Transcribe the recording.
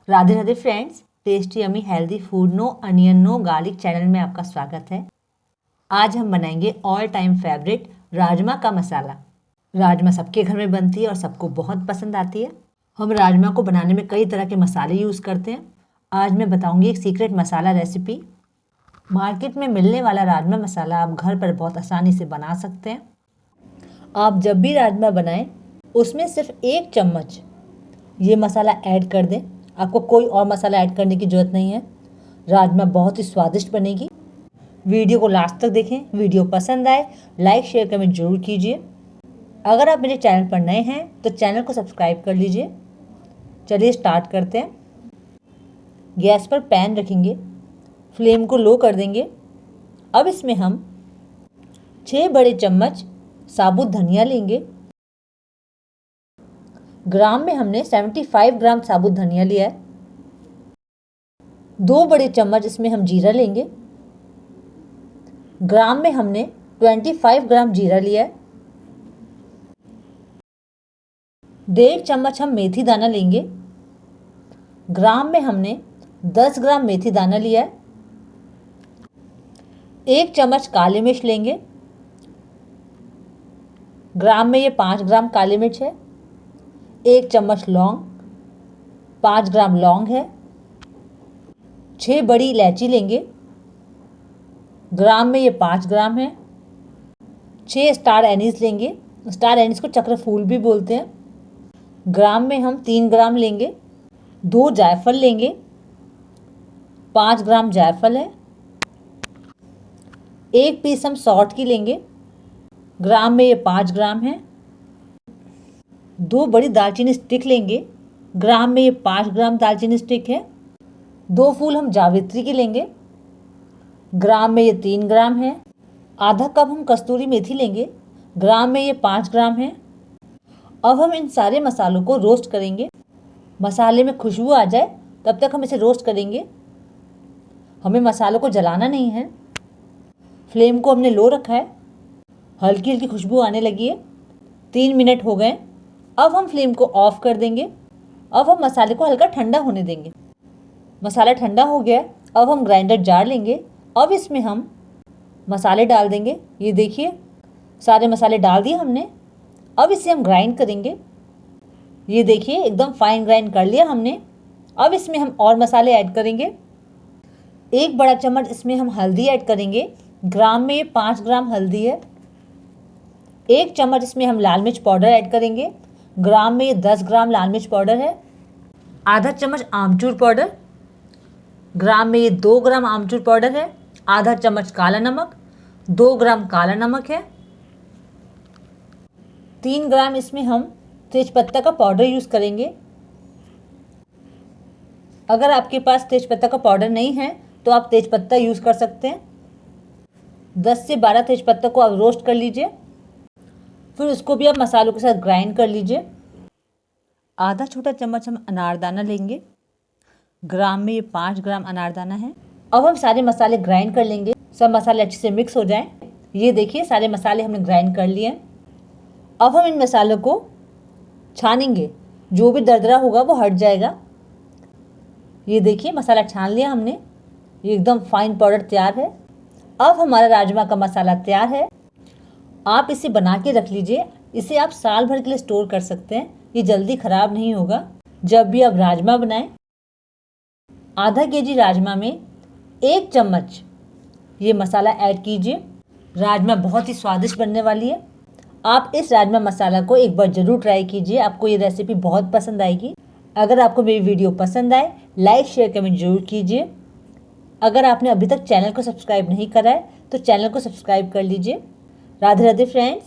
Radhe Radhe friends, tasty yummy healthy food no onion no garlic channel में आपका स्वागत है। आज हम बनाएंगे ऑल टाइम फेवरेट राजमा का मसाला। राजमा सबके घर में बनती है और सबको बहुत पसंद आती है। हम राजमा को बनाने में कई तरह के मसाले यूज़ करते हैं। आज मैं बताऊंगी एक सीक्रेट मसाला रेसिपी। मार्केट में मिलने वाला राजमा मसाला आप घर पर बहुत आसानी से बना सकते हैं। आप जब भी राजमा बनाएं उसमें सिर्फ 1 चम्मच ये मसाला ऐड कर दें। आपको कोई और मसाला ऐड करने की ज़रूरत नहीं है। राजमा बहुत ही स्वादिष्ट बनेगी। वीडियो को लास्ट तक देखें। वीडियो पसंद आए लाइक शेयर कमेंट जरूर कीजिए। अगर आप मेरे चैनल पर नए हैं तो चैनल को सब्सक्राइब कर लीजिए। चलिए स्टार्ट करते हैं। गैस पर पैन रखेंगे, फ्लेम को लो कर देंगे। अब इसमें हम 6 बड़े चम्मच साबुत धनिया लेंगे। ग्राम में हमने 75 ग्राम साबुत धनिया लिया है। 2 बड़े चम्मच इसमें हम जीरा लेंगे। ग्राम में हमने 25 ग्राम जीरा लिया है। 1.5 चम्मच हम मेथी दाना लेंगे। ग्राम में हमने 10 ग्राम मेथी दाना लिया है। 1 चम्मच काली मिर्च लेंगे। ग्राम में ये 5 ग्राम काली मिर्च है। 1 चम्मच लौंग, 5 ग्राम लौंग है। 6 बड़ी इलायची लेंगे। ग्राम में ये 5 ग्राम है। 6 स्टार एनीस लेंगे। स्टार एनीस को चक्रफूल भी बोलते हैं। ग्राम में हम 3 ग्राम लेंगे। 2 जायफल लेंगे। 5 ग्राम जायफल है। 1 पीस हम सौंठ की लेंगे। ग्राम में ये 5 ग्राम है। 2 बड़ी दालचीनी स्टिक लेंगे। ग्राम में ये 5 ग्राम दालचीनी स्टिक है। 2 फूल हम जावित्री के लेंगे। ग्राम में ये 3 ग्राम है। आधा कप हम कस्तूरी मेथी लेंगे। ग्राम में ये 5 ग्राम है। अब हम इन सारे मसालों को रोस्ट करेंगे। मसाले में खुशबू आ जाए तब तक हम इसे रोस्ट करेंगे। हमें मसालों को जलाना नहीं है। फ्लेम को हमने लो रखा है। हल्की हल्की खुशबू आने लगी है। 3 मिनट हो गए। अब हम फ्लेम को ऑफ कर देंगे। अब हम मसाले को हल्का ठंडा होने देंगे। मसाला ठंडा हो गया। अब हम ग्राइंडर जार लेंगे। अब इसमें हम मसाले डाल देंगे। ये देखिए सारे मसाले डाल दिए हमने। अब इसे हम ग्राइंड करेंगे। ये देखिए एकदम फाइन ग्राइंड कर लिया हमने। अब इसमें हम और मसाले ऐड करेंगे। 1 बड़ा चम्मच इसमें हम हल्दी ऐड करेंगे। ग्राम में ये 5 ग्राम हल्दी है। 1 चम्मच इसमें हम लाल मिर्च पाउडर ऐड करेंगे। ग्राम में ये 10 ग्राम लाल मिर्च पाउडर है। आधा चम्मच आमचूर पाउडर। ग्राम में ये 2 ग्राम आमचूर पाउडर है। आधा चम्मच काला नमक, 2 ग्राम काला नमक है। 3 ग्राम इसमें हम तेजपत्ता का पाउडर यूज़ करेंगे। अगर आपके पास तेजपत्ता का पाउडर नहीं है तो आप तेजपत्ता यूज़ कर सकते हैं। 10 से 12 तेजपत्ता को आप रोस्ट कर लीजिए। फिर उसको भी आप मसालों के साथ ग्राइंड कर लीजिए। आधा छोटा चम्मच हम अनारदाना लेंगे। ग्राम में ये 5 ग्राम अनारदाना है। अब हम सारे मसाले ग्राइंड कर लेंगे। सब मसाले अच्छे से मिक्स हो जाएं। ये देखिए सारे मसाले हमने ग्राइंड कर लिए हैं। अब हम इन मसालों को छानेंगे। जो भी दरदरा होगा वो हट जाएगा। ये देखिए मसाला छान लिया हमने। ये एकदम फाइन पाउडर तैयार है। अब हमारा राजमा का मसाला तैयार है। आप इसे बना के रख लीजिए। इसे आप साल भर के लिए स्टोर कर सकते हैं। ये जल्दी ख़राब नहीं होगा। जब भी आप राजमा बनाएं आधा केजी राजमा में 1 चम्मच ये मसाला ऐड कीजिए। राजमा बहुत ही स्वादिष्ट बनने वाली है। आप इस राजमा मसाला को एक बार ज़रूर ट्राई कीजिए। आपको ये रेसिपी बहुत पसंद आएगी। अगर आपको मेरी वीडियो पसंद आए लाइक शेयर कमेंट जरूर कीजिए। अगर आपने अभी तक चैनल को सब्सक्राइब नहीं करा है तो चैनल को सब्सक्राइब कर लीजिए। राधे राधे फ्रेंड्स।